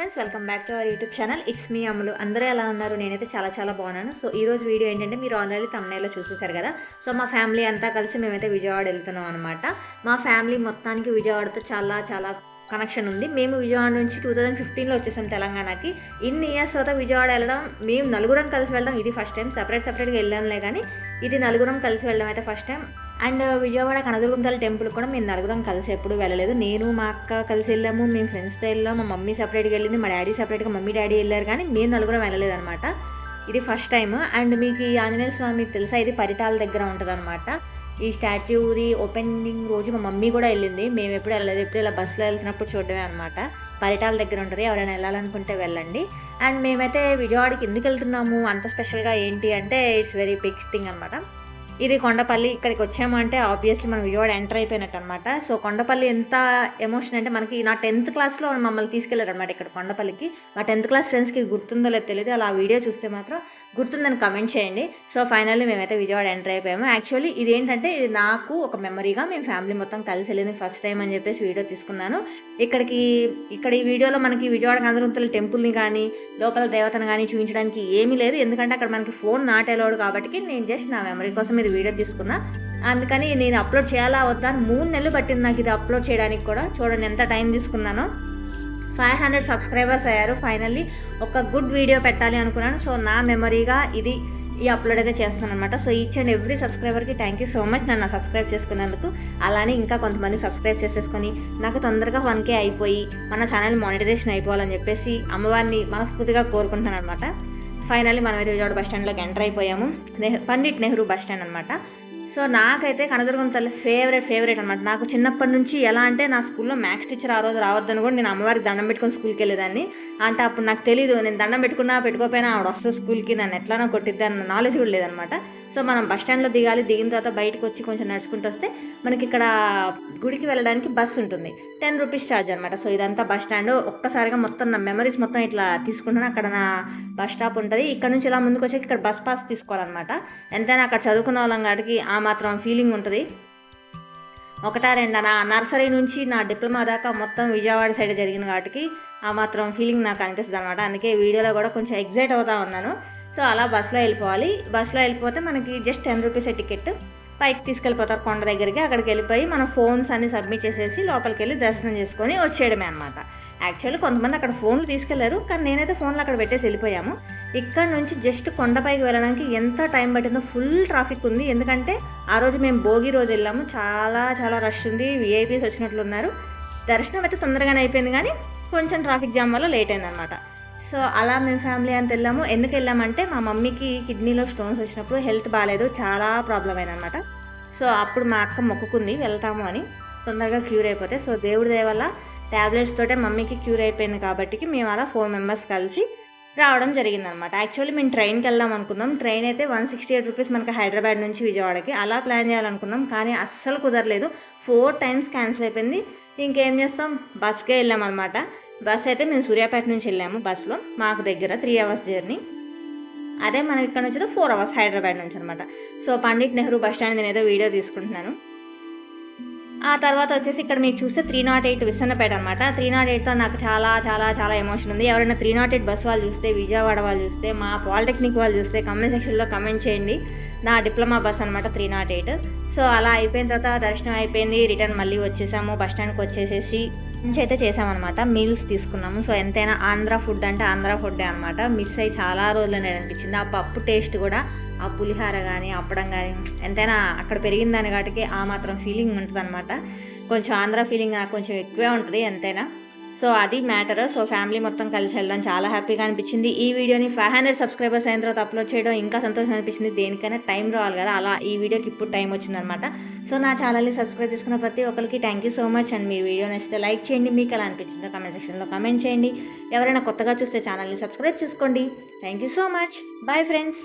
Friends, welcome back to our YouTube channel. It's me Ammulu. అందరూ ఎలా ఉన్నారు? నేనైతే చాలా చాలా బాగున్నాను. సో ఈ రోజు వీడియో ఏంటంటే, మీరు ఆల్రెడీ థంబ్నెయిల్లో చూసేశారు కదా. సో మా ఫ్యామిలీ అంతా కలిసి మేమైతే విజయవాడ వెళ్తున్నాం అనమాట. మా ఫ్యామిలీ మొత్తానికి విజయవాడతో చాలా చాలా కనెక్షన్ ఉంది. మేము విజయవాడ నుంచి 2015లో వచ్చేసాం తెలంగాణకి. ఇన్ని ఇయర్స్ తర్వాత విజయవాడ వెళ్ళడం, మేము నలుగురం కలిసి వెళ్ళడం ఇది ఫస్ట్ టైం. సపరేట్గా వెళ్ళాంలే కానీ ఇది నలుగురం కలిసి వెళ్ళడం అయితే ఫస్ట్ టైం. అండ్ విజయవాడ కనదుర్గం తల్లి టెంపుల్ కూడా మేము నలుగురం కలిసి ఎప్పుడు వెళ్ళలేదు. నేను మా అక్క కలిసి వెళ్ళాము, మేము ఫ్రెండ్స్తో వెళ్ళాము. మా మమ్మీ సపరేట్గా వెళ్ళింది, మా డాడీ సపరేట్గా, మమ్మీ డాడీ వెళ్ళారు, కానీ మేము నలుగురం వెళ్ళలేదు అనమాట. ఇది ఫస్ట్ టైం. అండ్ మీకు ఈ ఆంజనేయ స్వామి తెలుసా, ఇది పరిటాల దగ్గర ఉంటుంది అనమాట. ఈ స్టాచ్యూది ఓపెనింగ్ రోజు మా మమ్మీ కూడా వెళ్ళింది. మేము ఎప్పుడు వెళ్ళలేదు, ఎప్పుడు ఇలా బస్సులో వెళ్తున్నప్పుడు చూడడమే అనమాట. పరిటాల దగ్గర ఉంటుంది, ఎవరైనా వెళ్ళాలనుకుంటే వెళ్ళండి. అండ్ మేమైతే విజయవాడకి ఎందుకు వెళ్తున్నాము, అంత స్పెషల్గా ఏంటి అంటే, ఇట్స్ వెరీ బిగ్ థింగ్ అనమాట. ఇది కొండపల్లి. ఇక్కడికి వచ్చాము అంటే ఆబ్వియస్లీ మనం విజయవాడ ఎంటర్ అయిపోయినట్టు అనమాట. సో కొండపల్లి ఎంత ఎమోషన్ అంటే, మనకి నా 10th క్లాస్లో మమ్మల్ని తీసుకెళ్లారు అనమాట ఇక్కడ కొండపల్లికి. మా 10th క్లాస్ ఫ్రెండ్స్కి గుర్తుందో లేదో తెలియదు, అలా వీడియో చూస్తే మాత్రం గుర్తుందని కమెంట్ చేయండి. సో ఫైనల్లీ మేమైతే విజయవాడ ఎంటర్ అయిపోయాము. యాక్చువల్లీ ఇదేంటంటే, ఇది నాకు ఒక మెమరీగా మేము ఫ్యామిలీ మొత్తం కలిసి వెళ్ళింది ఫస్ట్ టైం అని చెప్పేసి వీడియో తీసుకున్నాను. ఇక్కడ ఈ వీడియోలో మనకి విజయవాడ కనదుర్గం టెంపుల్ని కానీ లోపల దేవతను కానీ చూపించడానికి ఏమీ లేదు, ఎందుకంటే అక్కడ మనకి ఫోన్ నాట్ అలౌడ్ కాబట్టి. నేను జస్ట్ నా మెమరీ కోసం ఇది వీడియో తీసుకున్నా. అందుకని నేను అప్లోడ్ చేయాలా వద్దా 3 నెలలు పట్టింది నాకు ఇది అప్లోడ్ చేయడానికి కూడా. చూడండి ఎంత టైం తీసుకున్నానో. 500 సబ్స్క్రైబర్స్ అయ్యారు ఫైనల్లీ. ఒక గుడ్ వీడియో పెట్టాలి అనుకున్నాను. సో నా మెమరీగా ఈ అప్లోడ్ అయితే చేస్తున్నాను అనమాట. సో ఈచ్ అండ్ ఎవ్రీ సబ్స్క్రైబర్కి థ్యాంక్ యూ సో మచ్ నన్ను సబ్స్క్రైబ్ చేసుకున్నందుకు. అలానే ఇంకా కొంతమంది సబ్స్క్రైబ్ చేసేసుకొని నాకు తొందరగా 1K అయిపోయి మన ఛానల్ మానిటైజేషన్ అయిపోవాలని చెప్పేసి అమ్మవారిని మనస్ఫూర్తిగా కోరుకుంటున్నాను అనమాట. ఫైనల్లీ మనమైతే విజయవాడ బస్ స్టాండ్లోకి ఎంటర్ అయిపోయాము. పండిట్ నెహ్రూ బస్ స్టాండ్ అనమాట. సో నాకైతే కనదుర్గం తల్లి ఫేవరెట్ అనమాట. నాకు చిన్నప్పటి నుంచి ఎలా అంటే, నా స్కూల్లో మ్యాథ్స్ టీచర్ ఆ రోజు రావద్దని కూడా నేను అమ్మవారికి దండం పెట్టుకొని స్కూల్కి వెళ్ళేదాన్ని. అంటే అప్పుడు నాకు తెలీదు, నేను దండం పెట్టుకోకపోయినా ఆవిడ వస్తుంది స్కూల్కి, నన్ను ఎట్లానో కొట్టిద్ది అన్న నాలెడ్జ్ కూడా లేదనమాట. సో మనం బస్ స్టాండ్లో దిగాలి, దిగిన తర్వాత బయటకు వచ్చి కొంచెం నడుచుకుంటూ వస్తే మనకి ఇక్కడ గుడికి వెళ్ళడానికి బస్సు ఉంటుంది. 10 రూపీస్ ఛార్జ్ అనమాట. సో ఇదంతా బస్ స్టాండ్. ఒక్కసారిగా మొత్తం నా మెమరీస్ మొత్తం ఇట్లా తీసుకుంటాను. అక్కడ నా బస్ స్టాప్ ఉంటుంది. ఇక్కడ నుంచి ఇలా ముందుకు వచ్చి ఇక్కడ బస్ పాస్ తీసుకోవాలన్నమాట. ఎంతైనా అక్కడ చదువుకున్న వాళ్ళం కాడికి ఆ మాత్రం ఫీలింగ్ ఉంటుంది. ఒకటా రెండా, నా నర్సరీ నుంచి నా డిప్లొమా దాకా మొత్తం విజయవాడ సైడ్ జరిగిన వాటికి ఆ మాత్రం ఫీలింగ్ నాకు అనిపిస్తుంది అనమాట. అందుకే వీడియోలో కూడా కొంచెం ఎగ్జైట్ అవుతా ఉన్నాను. సో అలా బస్సులో వెళ్ళిపోవాలి. బస్సులో వెళ్ళిపోతే మనకి జస్ట్ 10 రూపీస్ టికెట్. పైకి తీసుకెళ్ళిపోతారు కొండ దగ్గరికి. అక్కడికి వెళ్ళిపోయి మన ఫోన్స్ అన్ని సబ్మిట్ చేసేసి లోపలికి వెళ్ళి దర్శనం చేసుకొని వచ్చేయడమే అనమాట. యాక్చువల్లీ కొంతమంది అక్కడ ఫోన్లు తీసుకెళ్లారు, కానీ నేనైతే ఫోన్లు అక్కడ పెట్టేసి వెళ్ళిపోయాము. ఇక్కడ నుంచి జస్ట్ కొండపైకి వెళ్ళడానికి ఎంత టైం పట్టిందో, ఫుల్ ట్రాఫిక్ ఉంది. ఎందుకంటే ఆ రోజు మేము భోగి రోజు వెళ్ళాము, చాలా చాలా రష్ ఉంది, విఐపీస్ వచ్చినట్లున్నారు. దర్శనం అయితే తొందరగానే అయిపోయింది, కానీ కొంచెం ట్రాఫిక్ జామ్ వల్ల లేట్ అయిందనమాట. సో అలా మేము ఫ్యామిలీ అంతా వెళ్ళాము. ఎందుకు వెళ్ళామంటే, మా మమ్మీకి కిడ్నీలో స్టోన్స్ వచ్చినప్పుడు హెల్త్ బాగాలేదు, చాలా ప్రాబ్లం అయిందనమాట. సో అప్పుడు మా అక్క మొక్కుకుంది వెళ్తాము అని, తొందరగా క్యూర్ అయిపోతే. సో దేవుడి దయ వల్ల ట్యాబ్లెట్స్ తోటే మమ్మీకి క్యూర్ అయిపోయింది కాబట్టి మేము అలా 4 మెంబర్స్ కలిసి రావడం జరిగిందనమాట. యాక్చువల్లీ మేము ట్రైన్కి వెళ్దాం అనుకున్నాం. ట్రైన్ అయితే 168 రూపీస్ మనకి హైదరాబాద్ నుంచి విజయవాడకి. అలా ప్లాన్ చేయాలనుకున్నాం, కానీ అస్సలు కుదరలేదు. 4 టైమ్స్ క్యాన్సిల్ అయిపోయింది. ఇంకేం చేస్తాం, బస్కే వెళ్ళామన్నమాట. బస్ అయితే మేము సూర్యాపేట నుంచి వెళ్ళాము బస్సులో. మాకు దగ్గర 3 అవర్స్ జర్నీ. అదే మనం ఇక్కడ నుంచి 4 అవర్స్ హైదరాబాద్ నుంచి అనమాట. So Pandit Nehru bus stand నేను ఏదో వీడియో తీసుకుంటున్నాను. ఆ తర్వాత వచ్చేసి ఇక్కడ మీకు చూస్తే 308 విసన్నపేట అనమాట. 308తో నాకు చాలా చాలా చాలా ఎమోషన్ ఉంది. ఎవరైనా 308 బస్ వాళ్ళు చూస్తే, విజయవాడ వాళ్ళు చూస్తే, మా పాలిటెక్నిక్ వాళ్ళు చూస్తే కమెంట్ సెక్షన్లో కమెంట్ చేయండి. నా డిప్లొమా బస్ అనమాట 308. సో అలా అయిపోయిన తర్వాత దర్శనం అయిపోయింది, రిటర్న్ మళ్ళీ వచ్చేసాము. బస్ స్టాండ్కి వచ్చేసేసి లంచ్ అయితే చేసామన్నమాట. మీల్స్ తీసుకున్నాము. సో ఎంతైనా ఆంధ్ర ఫుడ్ అంటే ఆంధ్ర ఫుడ్డే అనమాట. మిస్ అయ్యి చాలా రోజులనే అనిపించింది. ఆ పప్పు టేస్ట్ కూడా, ఆ పులిహార కానీ అప్పడం కానీ, ఎంతైనా అక్కడ పెరిగిన దాని కాటికి ఆ మాత్రం ఫీలింగ్ ఉంటుంది అనమాట. కొంచెం ఆంధ్ర ఫీలింగ్ నాకు కొంచెం ఎక్కువే ఉంటుంది ఎంతైనా. సో అది మ్యాటర్. సో ఫ్యామిలీ మొత్తం కలిసి వెళ్ళడం చాలా హ్యాపీగా అనిపించింది. ఈ వీడియోని 500 సబ్స్క్రైబర్స్ అయిన తర్వాత అప్లోడ్ చేయడం ఇంకా సంతోషం అనిపించింది. దేనికైనా టైం రావాలి కదా, అలా ఈ వీడియోకి ఇప్పుడు టైం వచ్చిందనమాట. సో నా ఛానల్ని సబ్స్క్రైబ్ చేసుకున్న ప్రతి ఒక్కరికి thank you so much. And మీరు వీడియో నచ్చితే లైక్ చేయండి. మీకు ఎలా అనిపించిందో కమెంట్ సెక్షన్లో కమెంట్ చేయండి. ఎవరైనా కొత్తగా చూస్తే ఛానల్ని సబ్స్క్రైబ్ చేసుకోండి. Thank you so much. Bye friends.